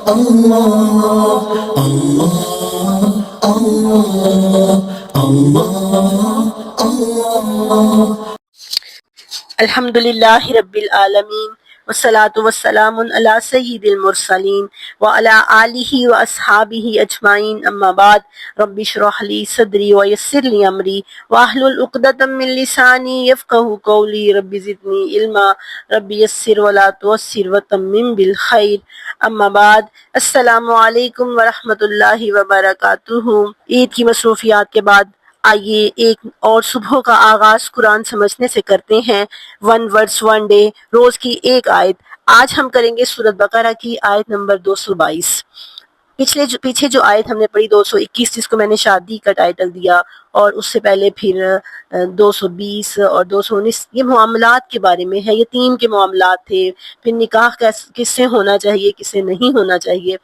اللہ اللہ اللہ اللہ اللہ۔ الحمد للہ رب العالمین والصلاة والسلام علی سید المرسلین وعلی آلہ واصحابہ اجمعین، اما بعد، رب اشرح لی صدری ویسر لی امری واحلل عقدۃ من لسانی یفقہوا قولی، رب زدنی علما، رب یسر ولا تعسر وتمم بالخیر، اما بعد۔ السلام علیکم ورحمۃ اللہ وبرکاتہ۔ عید کی مصروفیات کے بعد آئیے ایک اور صبح کا آغاز قرآن سمجھنے سے کرتے ہیں۔ 1 ورڈز 1 ڈے، روز کی ایک آیت۔ آج ہم کریں گے سورۃ بقرہ کی آیت نمبر 222۔ پیچھے جو آیت ہم نے پڑھی 221، جس کو میں نے شادی کا ٹائٹل دیا، اور اس سے پہلے پھر 220 اور 219، یہ معاملات کے بارے میں ہے، یتیم کے معاملات تھے، پھر نکاح کس سے ہونا چاہیے، کس سے نہیں ہونا چاہیے۔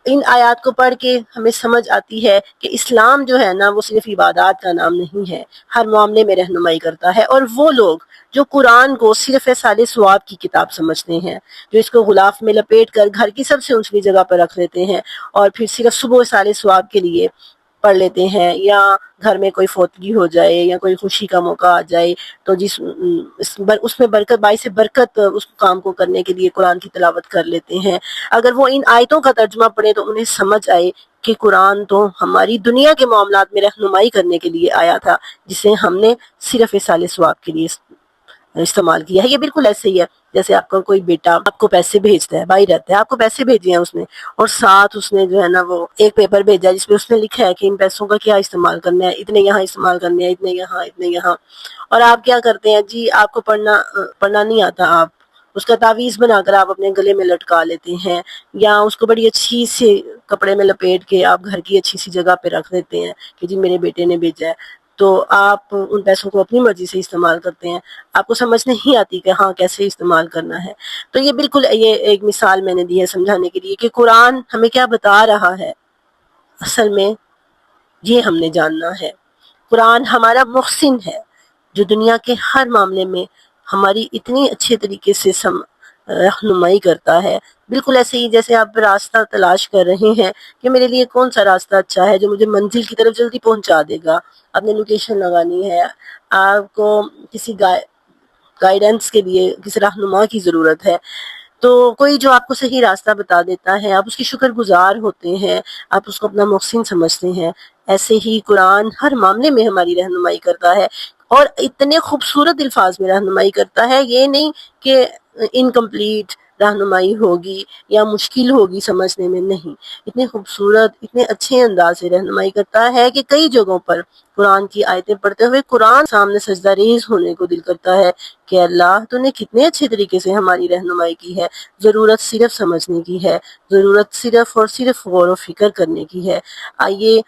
ان آیات کو پڑھ کے ہمیں سمجھ آتی ہے کہ اسلام جو ہے نا، وہ صرف عبادات کا نام نہیں ہے، ہر معاملے میں رہنمائی کرتا ہے۔ اور وہ لوگ جو قرآن کو صرف سال ثواب کی کتاب سمجھتے ہیں، جو اس کو غلاف میں لپیٹ کر گھر کی سب سے اونچی جگہ پر رکھ لیتے ہیں، اور پھر صرف صبح سال ثواب کے لیے پڑھ لیتے ہیں، یا گھر میں کوئی فوتگی ہو جائے یا کوئی خوشی کا موقع آ جائے تو اس میں برکت، باعث برکت اس کام کو کرنے کے لیے قرآن کی تلاوت کر لیتے ہیں۔ اگر وہ ان آیتوں کا ترجمہ پڑھیں تو انہیں سمجھ آئے کہ قرآن تو ہماری دنیا کے معاملات میں رہنمائی کرنے کے لیے آیا تھا، جسے ہم نے صرف سال ثواب کے لیے استعمال کیا ہے۔ یہ بالکل ایسے ہی ہے جیسے آپ کا کوئی بیٹا آپ کو پیسے بھیجتا ہے، بھائی رہتا ہے، آپ کو پیسے بھیجے ہیں اس نے، اور ساتھ اس نے جو ہے نا وہ ایک پیپر بھیجا جس میں اس نے لکھا ہے کہ ان پیسوں کا کیا استعمال کرنا ہے، اتنے یہاں استعمال کرنے ہیں، اتنے یہاں، اتنے یہاں۔ اور آپ کیا کرتے ہیں جی، آپ کو پڑھنا نہیں آتا، آپ اس کا تعویذ بنا کر آپ اپنے گلے میں لٹکا لیتے ہیں، یا اس کو بڑی اچھی سی کپڑے میں لپیٹ کے آپ گھر کی اچھی سی جگہ پہ رکھ دیتے ہیں کہ جی میرے بیٹے نے بھیجا ہے، تو آپ ان پیسوں کو اپنی مرضی سے استعمال کرتے ہیں، آپ کو سمجھ نہیں آتی کہ ہاں کیسے استعمال کرنا ہے۔ تو یہ بالکل یہ ایک مثال میں نے دی ہے سمجھانے کے لیے کہ قرآن ہمیں کیا بتا رہا ہے، اصل میں یہ ہم نے جاننا ہے۔ قرآن ہمارا محسن ہے، جو دنیا کے ہر معاملے میں ہماری اتنی اچھے طریقے سے رہنمائی کرتا ہے، بالکل ایسے ہی جیسے آپ راستہ تلاش کر رہے ہیں کہ میرے لیے کون سا راستہ اچھا ہے جو مجھے منزل کی طرف جلدی پہنچا دے گا۔ آپ نے لوکیشن لگانی ہے، آپ کو کسی گائیڈنس کے لیے کسی رہنما کی ضرورت ہے، تو کوئی جو آپ کو صحیح راستہ بتا دیتا ہے، آپ اس کی شکر گزار ہوتے ہیں، آپ اس کو اپنا محسن سمجھتے ہیں۔ ایسے ہی قرآن ہر معاملے میں ہماری رہنمائی کرتا ہے، اور اتنے خوبصورت الفاظ میں رہنمائی کرتا ہے، یہ نہیں کہ انکمپلیٹ رہنمائی ہوگی یا مشکل ہوگی سمجھنے میں، نہیں، اتنے خوبصورت، اتنے اچھے انداز سے رہنمائی کرتا ہے کہ کئی جگہوں پر قرآن کی آیتیں پڑھتے ہوئے قرآن سامنے سجدہ ریز ہونے کو دل کرتا ہے کہ اللہ تو نے کتنے اچھے طریقے سے ہماری رہنمائی کی ہے، ضرورت صرف سمجھنے کی ہے، ضرورت صرف اور صرف غور و فکر کرنے کی ہے۔ آئیے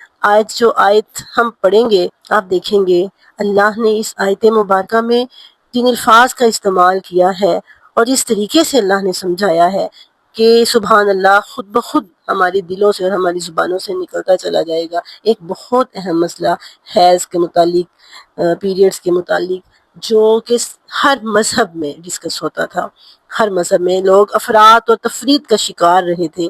جو آیت ہم پڑھیں گے، آپ دیکھیں گے اللہ نے اس آیت مبارکہ میں جن الفاظ کا استعمال کیا ہے اور جس طریقے سے اللہ نے سمجھایا ہے کہ سبحان اللہ خود بخود ہمارے دلوں سے اور ہماری زبانوں سے نکلتا چلا جائے گا۔ ایک بہت اہم مسئلہ حیض کے متعلق، پیریڈز کے متعلق، جو کہ ہر مذہب میں ڈسکس ہوتا تھا، ہر مذہب میں لوگ افراد اور تفرید کا شکار رہے تھے۔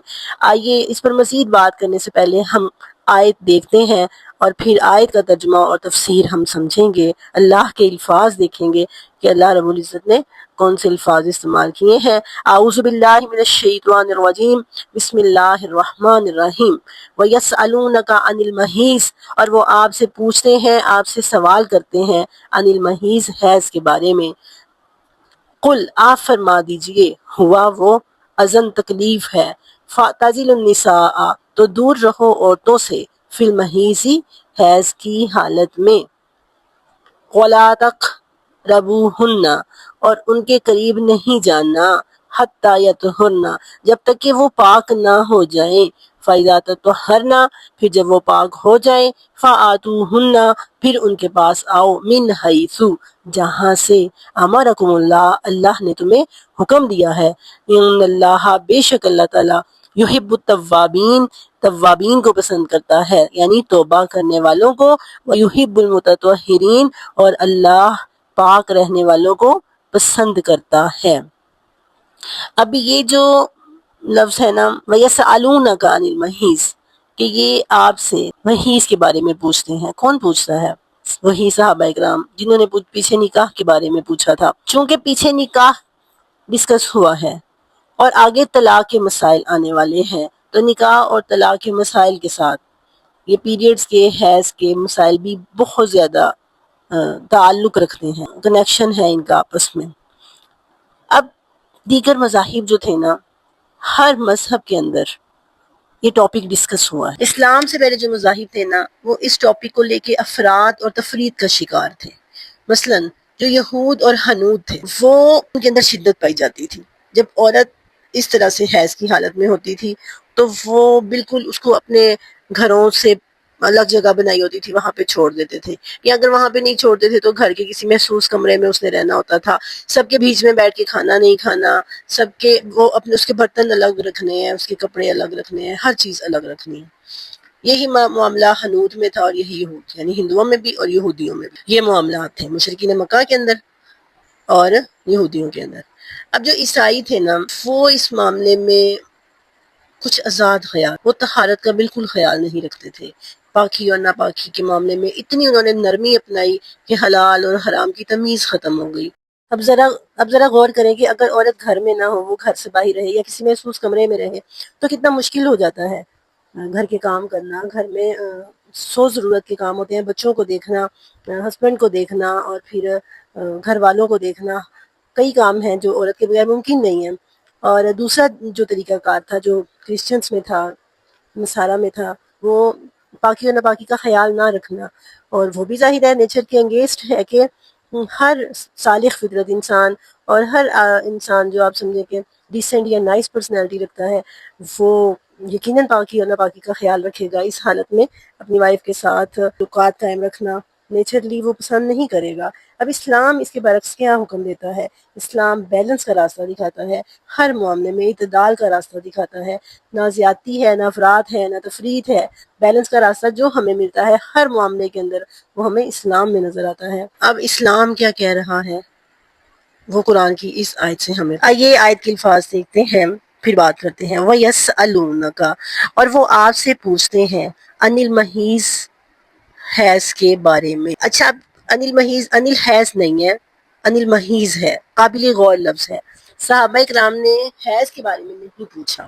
آئیے اس پر مزید بات کرنے سے پہلے ہم آیت دیکھتے ہیں، اور پھر آیت کا ترجمہ اور تفسیر ہم سمجھیں گے، اللہ کے الفاظ دیکھیں گے کہ اللہ رب العزت نے کون سے الفاظ استعمال کیے ہیں۔ اعوذ باللہ من الشیطان الرجیم، بسم اللہ الرحمن الرحیم۔ وَيَسْأَلُونَكَ عَنِ الْمَحِيضِ، اور وہ آپ سے پوچھتے ہیں، آپ سے سوال کرتے ہیں، عن المحیض، حیض کے بارے میں۔ قل، آپ فرما دیجئے، ہوا وہ اذن، تکلیف ہے، فَاعْتَزِلُوا النِّسَاءَ، تو دور رہو عورتوں سے، فی المحیض، حیض کی حالت میں، وَلَا تَقْرَبُوهُنَّ، اور ان کے قریب نہیں جانا، حَتَّى يَطْهُرْنَ، جب تک کہ وہ پاک نہ ہو جائیں، فَإِذَا تَطَهَّرْنَ، پھر جب وہ پاک ہو جائیں، فَآتُوهُنَّ، پھر ان کے پاس آؤ، مِنْ حَيْثُ، جہاں سے امرکم اللہ، اللہ نے تمہیں حکم دیا ہے، ان اللہ، بے شک اللہ تعالیٰ، یحب التوابین، توابین کو پسند کرتا ہے، یعنی توبہ کرنے والوں کو، ویحب المتطہرین، اور اللہ پاک رہنے والوں کو پسند کرتا ہے۔ اب یہ جو لفظ ہے نا وَيَسْأَلُونَكَ عَنِ الْمَحِيضِ، کہ یہ آپ سے محیض کے بارے میں پوچھتے ہیں۔ کون پوچھتا ہے؟ وہی صحابہ اکرام جنہوں نے پیچھے نکاح کے بارے میں پوچھا تھا۔ چونکہ پیچھے نکاح ڈسکس ہوا ہے اور آگے طلاق کے مسائل آنے والے ہیں، تو نکاح اور طلاق کے مسائل کے ساتھ یہ پیریڈز کے حیض کے مسائل بھی بہت زیادہ تعلق رکھتے ہیں، کنیکشن ہے ان کا آپس میں۔ اب دیگر مذاہب جو تھے نا، ہر مذہب کے اندر یہ ٹاپک ڈسکس ہوا ہے۔ اسلام سے پہلے جو مذاہب تھے نا، وہ اس ٹاپک کو لے کے افراد اور تفرید کا شکار تھے۔ مثلا جو یہود اور ہنود تھے، وہ ان کے اندر شدت پائی جاتی تھی۔ جب عورت اس طرح سے حیض کی حالت میں ہوتی تھی تو وہ بالکل اس کو اپنے گھروں سے الگ جگہ بنائی ہوتی تھی، وہاں پہ چھوڑ دیتے تھے، یا اگر وہاں پہ نہیں چھوڑتے تھے تو گھر کے کسی محسوس کمرے میں اس نے رہنا ہوتا تھا۔ سب کے بیچ میں بیٹھ کے کھانا نہیں کھانا، سب کے وہ اپنے اس کے برتن الگ رکھنے ہیں، اس کے کپڑے الگ رکھنے ہیں، ہر چیز الگ رکھنی ہے۔ یہی معاملہ ہنود میں تھا، اور یہی یہود یعنی ہندوؤں میں بھی اور یہودیوں میں بھی یہ معاملات تھے، مشرکین مکہ کے اندر اور یہودیوں کے اندر۔ اب جو عیسائی تھے نا، وہ اس معاملے میں کچھ آزاد خیال، وہ طہارت کا بالکل خیال نہیں رکھتے تھے۔ پاکی اور ناپاکی کے معاملے میں اتنی انہوں نے نرمی اپنائی کہ حلال اور حرام کی تمیز ختم ہو گئی۔ اب ذرا غور کریں کہ اگر عورت گھر میں نہ ہو، وہ گھر سے باہر رہے یا کسی محسوس کمرے میں رہے تو کتنا مشکل ہو جاتا ہے گھر کے کام کرنا۔ گھر میں 100 ضرورت کے کام ہوتے ہیں، بچوں کو دیکھنا، ہسبینڈ کو دیکھنا، اور پھر گھر والوں کو دیکھنا۔ کئی کام ہیں جو عورت کے بغیر ممکن نہیں ہے۔ اور دوسرا جو طریقہ کار تھا، جو کرسچنس میں تھا، نصارہ میں تھا، وہ پاکی اور ناپاکی کا خیال نہ رکھنا۔ اور وہ بھی ظاہر ہے نیچر کے انگیسٹ ہے کہ ہر صالح فطرت انسان اور ہر انسان جو آپ سمجھیں کہ ڈیسنٹ یا نائس پرسنالٹی رکھتا ہے، وہ یقیناً پاکی اور ناپاکی کا خیال رکھے گا۔ اس حالت میں اپنی وائف کے ساتھ تعلقات قائم رکھنا نیچرلی وہ پسند نہیں کرے گا۔ اب اسلام اس کے برعکس کیا حکم دیتا ہے؟ اسلام بیلنس کا راستہ دکھاتا ہے، ہر معاملے میں اعتدال کا راستہ دکھاتا ہے۔ نہ زیادتی ہے، نہ افراط ہے، نہ تفریط ہے۔ بیلنس کا راستہ جو ہمیں ملتا ہے ہر معاملے کے اندر، وہ ہمیں اسلام میں نظر آتا ہے۔ اب اسلام کیا کہہ رہا ہے وہ قرآن کی اس آیت سے ہمیں آئیے آیت کے الفاظ دیکھتے ہیں، پھر بات کرتے ہیں۔ وَيَسْأَلُونَكَ، اور وہ آپ سے پوچھتے ہیں، عَنِ الْمَحِيضِ، حیض کے بارے میں۔ اچھا، اب عَنِ الْمَحِيض، عَنِ الْحیض نہیں ہے، عَنِ الْمَحِيض ہے، قابل غور لفظ ہے۔ صحابہ اکرام نے حیض کے بارے میں نہیں پوچھا،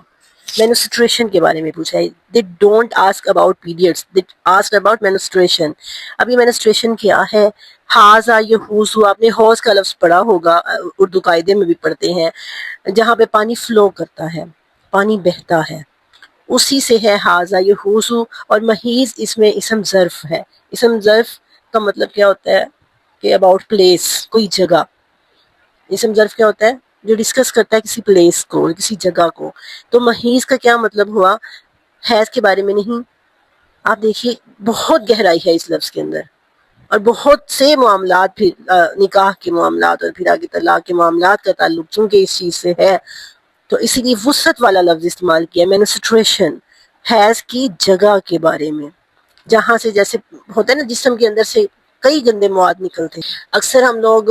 مینسٹریشن کے بارے میں پوچھا ہے۔ they don't ask about periods, they ask about menstruation۔ اب یہ menstruation کیا ہے؟ حاضہ یحوز، آپ نے حوض کا لفظ پڑھا ہوگا، اردو قاعدے میں بھی پڑھتے ہیں، جہاں پہ پانی فلو کرتا ہے، پانی بہتا ہے، اسی سے ہے حاضہ یحوز۔ اور محیض اس میں اسم ظرف ہے۔ اسم ظرف کا مطلب کیا ہوتا ہے کہ about place، کوئی جگہ۔ اسم ظرف کیا ہوتا ہے؟ جو ڈسکس کرتا ہے کسی پلیس کو، کسی جگہ کو۔ تو محیض کا کیا مطلب ہوا؟ حیض کے بارے میں نہیں۔ آپ دیکھیے بہت گہرائی ہے اس لفظ کے اندر، اور بہت سے معاملات، پھر نکاح کے معاملات اور پھر آگے طلاق کے معاملات کا تعلق چونکہ اس چیز سے ہے، تو اسی لیے وسعت والا لفظ استعمال کیا، مینسٹریشن، حیض کی جگہ کے بارے میں، جہاں سے جیسے ہوتا ہے نا جسم کے اندر سے کئی گندے مواد نکلتے ہیں۔ اکثر ہم لوگ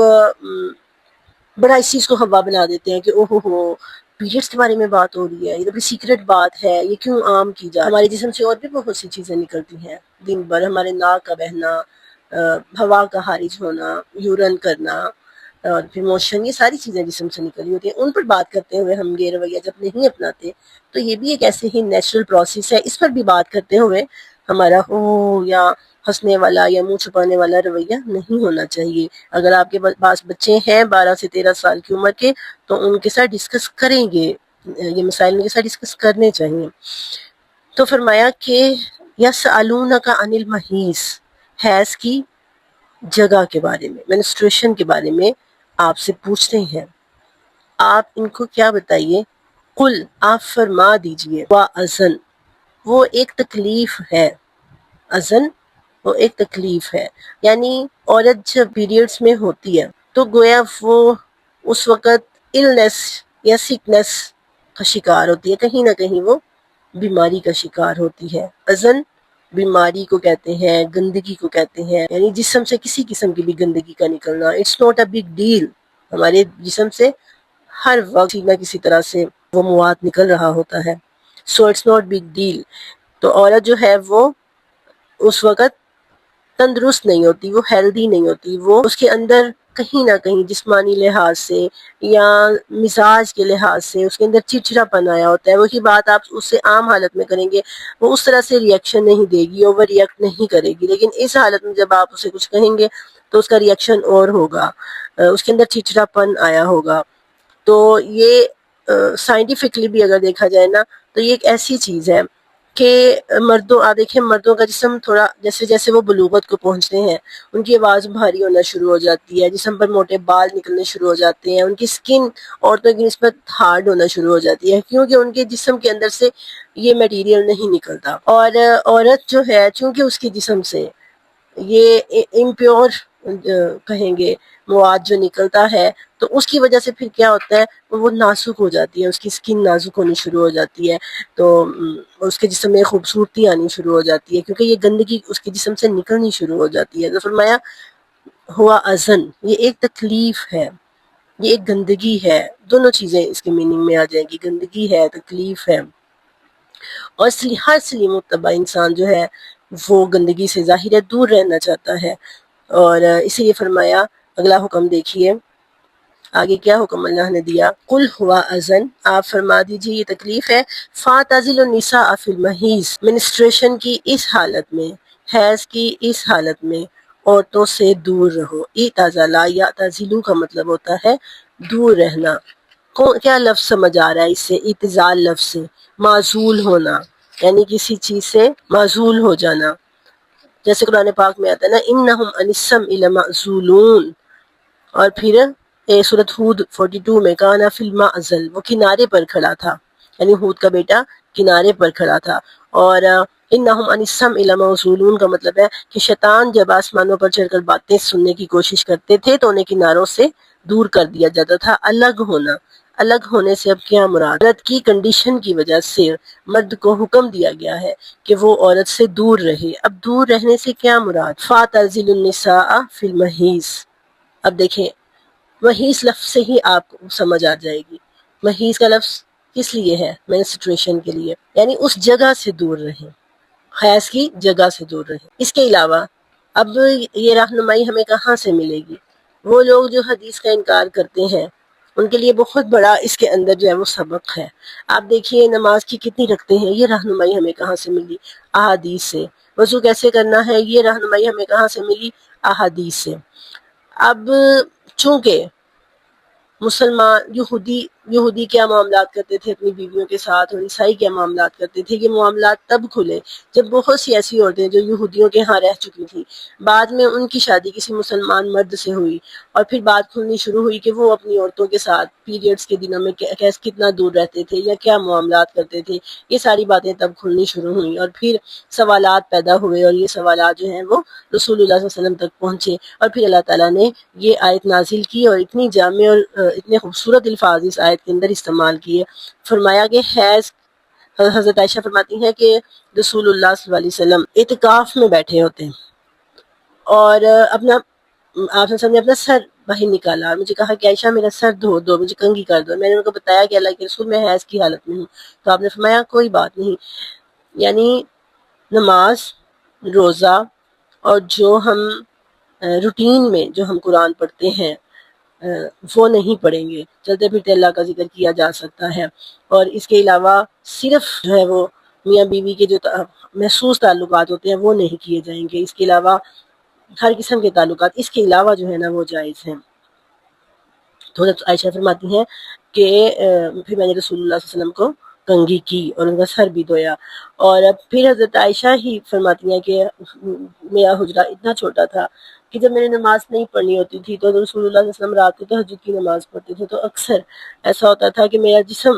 بڑا اس چیز کو ہوا بنا دیتے ہیں کہ اوہ ہو پیریڈس کے بارے میں بات ہو رہی ہے، یہ تو بڑی سیکرٹ بات ہے، یہ کیوں عام کی جائے؟ ہمارے جسم سے اور بھی بہت سی چیزیں نکلتی ہیں دن بھر، ہمارے ناک کا بہنا، ہوا کا خارج ہونا، یورن کرنا، اور پھر موشن، یہ ساری چیزیں جسم سے نکلی ہوتی ہیں۔ ان پر بات کرتے ہوئے ہم یہ رویہ جب نہیں اپناتے تو یہ بھی ایک ایسے ہی نیچرل پروسیس ہے، اس پر بھی بات کرتے ہوئے ہمارا یا ہنسنے والا یا منہ چھپانے والا رویہ نہیں ہونا چاہیے۔ اگر آپ کے پاس بچے ہیں 12 سے 13 سال کی عمر کے تو ان کے ساتھ ڈسکس کریں گے، یہ مسائل ان کے ساتھ ڈسکس کرنے چاہیے۔ تو فرمایا کہ یسألونک عن المحیض، حیض کی جگہ کے بارے میں، منسٹریشن کے بارے میں آپ سے پوچھتے ہیں۔ آپ ان کو کیا بتائیے؟ قل، آپ فرما دیجئے، وَأَذَن، وہ ایک تکلیف ہے، اذن وہ ایک تکلیف ہے، یعنی عورت جب پیریڈز میں ہوتی ہے تو گویا وہ اس وقت النس یا سکنس کا شکار ہوتی ہے، کہیں نہ کہیں وہ بیماری کا شکار ہوتی ہے۔ اذن بیماری کو کہتے ہیں، گندگی کو کہتے ہیں، یعنی جسم سے کسی قسم کی بھی گندگی کا نکلنا۔ It's not a big deal, ہمارے جسم سے ہر وقت کسی نہ کسی طرح سے وہ مواد نکل رہا ہوتا ہے. So it's not big deal. تو عورت جو ہے وہ اس وقت تندرست نہیں ہوتی، وہ ہیلدی نہیں ہوتی، وہ اس کے اندر کہیں نہ کہیں جسمانی لحاظ سے یا مزاج کے لحاظ سے اس کے اندر چڑچڑا پن آیا ہوتا ہے. وہی بات آپ اس سے عام حالت میں کریں گے، وہ اس طرح سے ریئیکشن نہیں دے گی، اوور ریئیکٹ نہیں کرے گی. لیکن اس حالت میں جب آپ اسے کچھ کہیں گے تو اس کا ریئیکشن اور ہوگا، اس کے اندر چڑچڑا پن آیا ہوگا. تو یہ سائنٹیفکلی بھی اگر دیکھا جائے نا تو یہ ایک ایسی چیز ہے کہ آپ دیکھیں مردوں کا جسم تھوڑا جیسے جیسے وہ بلوغت کو پہنچتے ہیں ان کی آواز بھاری ہونا شروع ہو جاتی ہے، جسم پر موٹے بال نکلنے شروع ہو جاتے ہیں، ان کی سکن عورتوں کی نسبت ہارڈ ہونا شروع ہو جاتی ہے کیونکہ ان کے جسم کے اندر سے یہ میٹیریل نہیں نکلتا. اور عورت جو ہے چونکہ اس کے جسم سے یہ امپیور کہیں گے مواد جو نکلتا ہے تو اس کی وجہ سے پھر کیا ہوتا ہے وہ نازک ہو جاتی ہے، اس کی سکن نازک ہونی شروع ہو جاتی ہے. تو اس کے جسم میں خوبصورتی آنی شروع ہو جاتی ہے کیونکہ یہ گندگی اس کے جسم سے نکلنی شروع ہو جاتی ہے. تو فرمایا ہوا ازن، یہ ایک تکلیف ہے، یہ ایک گندگی ہے. دونوں چیزیں اس کے میننگ میں آ جائیں گی، گندگی ہے، تکلیف ہے. اور ہر سلیم متبع انسان جو ہے وہ گندگی سے ظاہر ہے دور رہنا چاہتا ہے. اور اسی لیے فرمایا اگلا حکم دیکھیے آگے کیا حکم اللہ نے دیا. قل ہوا ازن، آپ فرما دیجیے یہ تکلیف ہے. فاعتزلوا النساء فی المحیض، منسٹریشن کی اس حالت میں، حیض کی اس حالت میں عورتوں سے دور رہو. اعتزلا یا تعزلو کا مطلب ہوتا ہے دور رہنا. کیا لفظ سمجھ آ رہا ہے اس سے؟ اعتزال لفظ سے معزول ہونا، یعنی کسی چیز سے معزول ہو جانا. جیسے قرآن پاک میں آتا ہے نا انہم عن السمع لمعزولون، اور پھر سورۃ ہود 42 میں کانا فی المعزل، وہ کنارے پر کھڑا تھا، یعنی ہود کا بیٹا کنارے پر کھڑا تھا. اور انہم عن السمع لمعزولون کا مطلب ہے کہ شیطان جب آسمانوں پر چڑھ کر باتیں سننے کی کوشش کرتے تھے تو انہیں کناروں سے دور کر دیا جاتا تھا. الگ ہونا، الگ ہونے سے اب کیا مراد؟ عورت کی کنڈیشن کی وجہ سے مرد کو حکم دیا گیا ہے کہ وہ عورت سے دور رہے. اب دور رہنے سے کیا مراد؟ فاعتزلوا النساء فی المحیض. اب دیکھیں محیض لفظ سے ہی آپ کو سمجھ آ جائے گی محیض کا لفظ کس لیے ہے؟ مینسٹریشن کے لیے، یعنی اس جگہ سے دور رہیں، حیض کی جگہ سے دور رہیں. اس کے علاوہ اب یہ رہنمائی ہمیں کہاں سے ملے گی؟ وہ لوگ جو حدیث کا انکار کرتے ہیں ان کے لیے بہت بڑا اس کے اندر جو ہے وہ سبق ہے. آپ دیکھیے نماز کی کتنی رکھتے ہیں، یہ رہنمائی ہمیں کہاں سے ملی؟ احادیث سے. وضو کیسے کرنا ہے، یہ رہنمائی ہمیں کہاں سے ملی؟ احادیث سے. اب چونکہ مسلمان یہودی کیا معاملات کرتے تھے اپنی بیویوں کے ساتھ اور عیسائی کیا معاملات کرتے تھے، یہ معاملات تب کھلے جب بہت سی ایسی عورتیں جو یہودیوں کے ہاں رہ چکی تھیں بعد میں ان کی شادی کسی مسلمان مرد سے ہوئی اور پھر بات کھلنی شروع ہوئی کہ وہ اپنی عورتوں کے ساتھ پیریڈز کے دنوں میں کتنا دور رہتے تھے یا کیا معاملات کرتے تھے. یہ ساری باتیں تب کھلنی شروع ہوئیں اور پھر سوالات پیدا ہوئے اور یہ سوالات جو ہیں وہ رسول اللہ صلی اللہ علیہ وسلم تک پہنچے اور پھر اللہ تعالیٰ نے یہ آیت نازل کی اور اتنی جامع اور اتنے خوبصورت الفاظ اس آیت کے اندر استعمال کیے. فرمایا کہ حیض، حضرت عائشہ فرماتی ہیں کہ رسول اللہ صلی اللہ علیہ وسلم اعتکاف میں بیٹھے ہوتے ہیں اور آپ نے اپنا سر باہر نکالا اور مجھے کہا کہ عائشہ میرا سر دھو دو، مجھے کنگھی کر دو. میں نے ان کو بتایا کہ اللہ کے رسول میں حیض کی حالت میں ہوں. تو آپ نے فرمایا کوئی بات نہیں، یعنی نماز، روزہ اور جو ہم روٹین میں جو ہم قرآن پڑھتے ہیں وہ نہیں پڑھیں گے، چلتے پھرتے اللہ کا ذکر کیا جا سکتا ہے. اور اس کے علاوہ صرف جو ہے وہ میاں بیوی کے جو محسوس تعلقات ہوتے ہیں وہ نہیں کیے جائیں گے. اس کے علاوہ ہر قسم کے تعلقات اس کے علاوہ جو ہے نا وہ جائز ہیں. تو حضرت عائشہ فرماتی ہیں کہ پھر میں نے رسول اللہ صلی اللہ علیہ وسلم کو کنگھی کی اور ان کا سر بھی دھویا. اور پھر حضرت عائشہ ہی فرماتی ہیں کہ میرا حجرہ اتنا چھوٹا تھا کہ جب میں نے نماز نہیں پڑھنی ہوتی تھی تو رسول اللہ صلی اللہ علیہ وسلم رات کو تہجد کی نماز پڑھتے تھے تو اکثر ایسا ہوتا تھا کہ میرا جسم،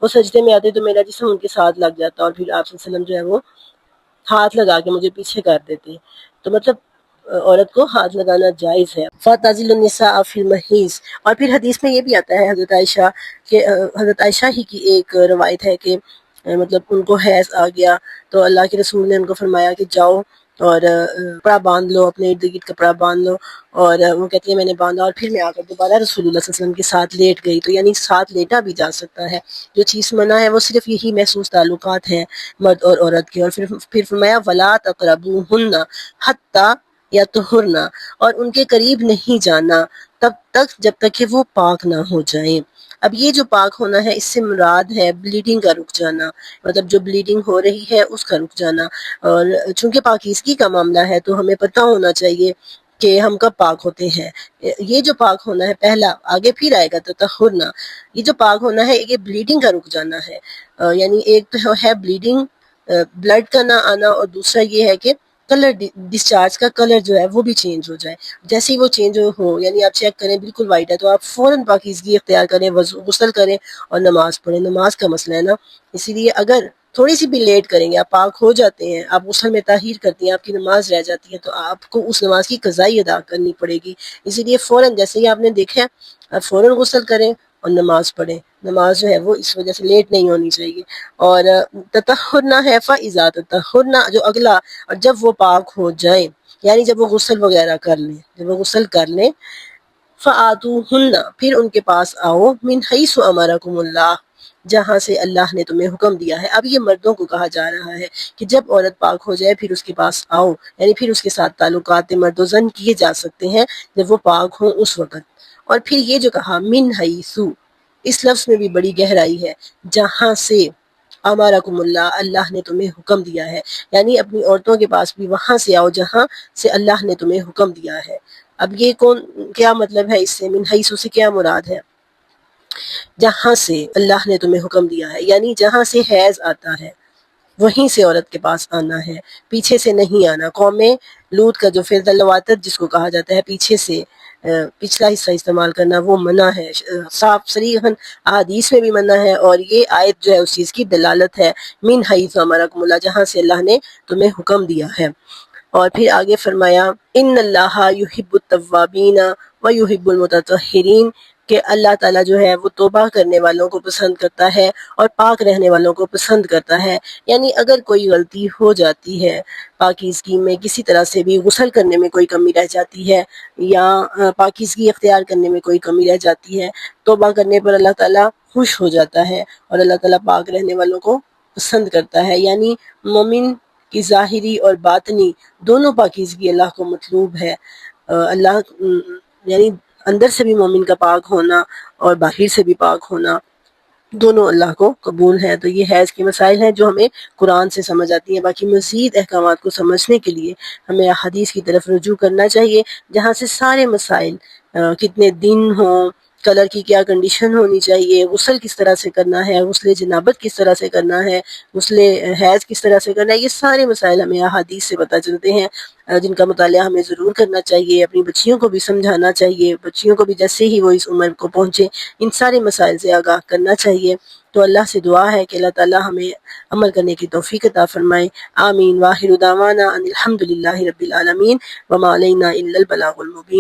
وہ سجدے میں آتے تو میرا جسم ان کے ساتھ لگ جاتا اور پھر آپ صلی اللہ علیہ وسلم جو ہے وہ ہاتھ لگا کے مجھے پیچھے کر دیتے. تو مطلب عورت کو ہاتھ لگانا جائز ہے. فَاعْتَزِلُوا النِّسَاءَ فِي الْمَحِيضِ. اور پھر حدیث میں یہ بھی آتا ہے حضرت عائشہ ہی کی ایک روایت ہے کہ مطلب ان کو حیض آ گیا تو اللہ کے رسول نے ان کو فرمایا کہ جاؤ اور کپڑا باندھ لو، اپنے ارد گرد کپڑا باندھ لو. اور وہ کہتی ہے میں نے باندھا اور پھر میں آ کر دوبارہ رسول اللہ صلی اللہ علیہ وسلم کے ساتھ لیٹ گئی. تو یعنی ساتھ لیٹا بھی جا سکتا ہے. جو چیز منع ہے وہ صرف یہی محسوس تعلقات ہیں مرد اور عورت کے. اور پھر فرمایا وَلَا تَقْرَبُوهُنَّ حَتَّى يَطْهُرْنَ، اور ان کے قریب نہیں جانا تب تک جب تک کہ وہ پاک نہ ہو جائیں. اب یہ جو پاک ہونا ہے اس سے مراد ہے بلیڈنگ کا رک جانا، مطلب جو بلیڈنگ ہو رہی ہے اس کا رک جانا. اور چونکہ پاکیزگی کا معاملہ ہے تو ہمیں پتہ ہونا چاہیے کہ ہم کب پاک ہوتے ہیں. یہ جو پاک ہونا ہے پہلا، آگے پھر آئے گا تطہرنا، یہ جو پاک ہونا ہے یہ بلیڈنگ کا رک جانا ہے. یعنی ایک تو ہے بلیڈنگ، بلڈ کا نہ آنا، اور دوسرا یہ ہے کہ کلر ڈسچارج کا کلر جو ہے وہ بھی چینج ہو جائے. جیسے ہی وہ چینج ہو، یعنی آپ چیک کریں بالکل وائٹ ہے تو آپ فوراً پاکیزگی اختیار کریں، غسل کریں اور نماز پڑھیں. نماز کا مسئلہ ہے نا، اسی لیے اگر تھوڑی سی بھی لیٹ کریں گے، آپ پاک ہو جاتے ہیں، آپ غسل میں تاخیر کرتی ہیں، آپ کی نماز رہ جاتی ہے، تو آپ کو اس نماز کی قضائی ادا کرنی پڑے گی. اسی لیے فوراً جیسے ہی آپ نے دیکھا آپ فوراً غسل کریں اور نماز پڑھیں. نماز جو ہے وہ اس وجہ سے لیٹ نہیں ہونی چاہیے. اور تطہرنا ہے فَإِذَا تطہرنا، جو اگلا، اور جب وہ پاک ہو جائیں، یعنی جب وہ غسل وغیرہ کر لیں، جب وہ غسل کر لیں، فَآتُوهُنَّ، پھر ان کے پاس آؤ، مِنْ حَيْثُ أَمَرَكُمُ اللَّهُ، جہاں سے اللہ نے تمہیں حکم دیا ہے. اب یہ مردوں کو کہا جا رہا ہے کہ جب عورت پاک ہو جائے پھر اس کے پاس آؤ، یعنی پھر اس کے ساتھ تعلقات مرد و زن کیے جا سکتے ہیں جب وہ پاک ہوں اس وقت. اور پھر یہ جو کہا من حیث، اس لفظ میں بھی بڑی گہرائی ہے. جہاں سے، امرکم اللہ، اللہ نے تمہیں حکم دیا ہے، یعنی اپنی عورتوں کے پاس بھی وہاں سے آؤ جہاں سے اللہ نے تمہیں حکم دیا ہے. اب یہ کیا مطلب ہے اس سے، من حیث سے کیا مراد ہے؟ جہاں سے اللہ نے تمہیں حکم دیا ہے، یعنی جہاں سے حیض آتا ہے وہیں سے عورت کے پاس آنا ہے، پیچھے سے نہیں آنا. قوم لوط کا جو فرد اللواتت جس کو کہا جاتا ہے، پیچھے سے پچھلا حصہ استعمال کرنا، وہ منع ہے. صاف صریحاً احادیث میں بھی منع ہے، اور یہ آیت جو ہے اس چیز کی دلالت ہے. من حیث امرکم اللہ، جہاں سے اللہ نے تمہیں حکم دیا ہے. اور پھر آگے فرمایا ان اللہ یحب التوابین و یحب المتطہرین، کہ اللہ تعالیٰ جو ہے وہ توبہ کرنے والوں کو پسند کرتا ہے اور پاک رہنے والوں کو پسند کرتا ہے. یعنی اگر کوئی غلطی ہو جاتی ہے پاکیزگی میں، کسی طرح سے بھی غسل کرنے میں کوئی کمی رہ جاتی ہے یا پاکیزگی اختیار کرنے میں کوئی کمی رہ جاتی ہے، توبہ کرنے پر اللہ تعالیٰ خوش ہو جاتا ہے اور اللہ تعالیٰ پاک رہنے والوں کو پسند کرتا ہے. یعنی مومن کی ظاہری اور باطنی دونوں پاکیزگی اللہ کو مطلوب ہے. اللہ یعنی اندر سے بھی مومن کا پاک ہونا اور باہر سے بھی پاک ہونا دونوں اللہ کو قبول ہیں. تو یہ حیض کے مسائل ہیں جو ہمیں قرآن سے سمجھ آتی ہیں. باقی مزید احکامات کو سمجھنے کے لیے ہمیں احادیث کی طرف رجوع کرنا چاہیے، جہاں سے سارے مسائل، کتنے دن ہوں، کلر کی کیا کنڈیشن ہونی چاہیے، غسل کس طرح سے کرنا ہے، غسل جنابت کس طرح سے کرنا ہے، غسل حیض کس طرح سے کرنا ہے، یہ سارے مسائل ہمیں احادیث سے پتہ چلتے ہیں، جن کا مطالعہ ہمیں ضرور کرنا چاہیے. اپنی بچیوں کو بھی سمجھانا چاہیے، بچیوں کو بھی جیسے ہی وہ اس عمر کو پہنچے ان سارے مسائل سے آگاہ کرنا چاہیے. تو اللہ سے دعا ہے کہ اللہ تعالی ہمیں عمل کرنے کی توفیق عطا فرمائے. آمین. واخر دعوانا ان الحمد للہ رب العالمین وما علینا الا البلاغ المبین.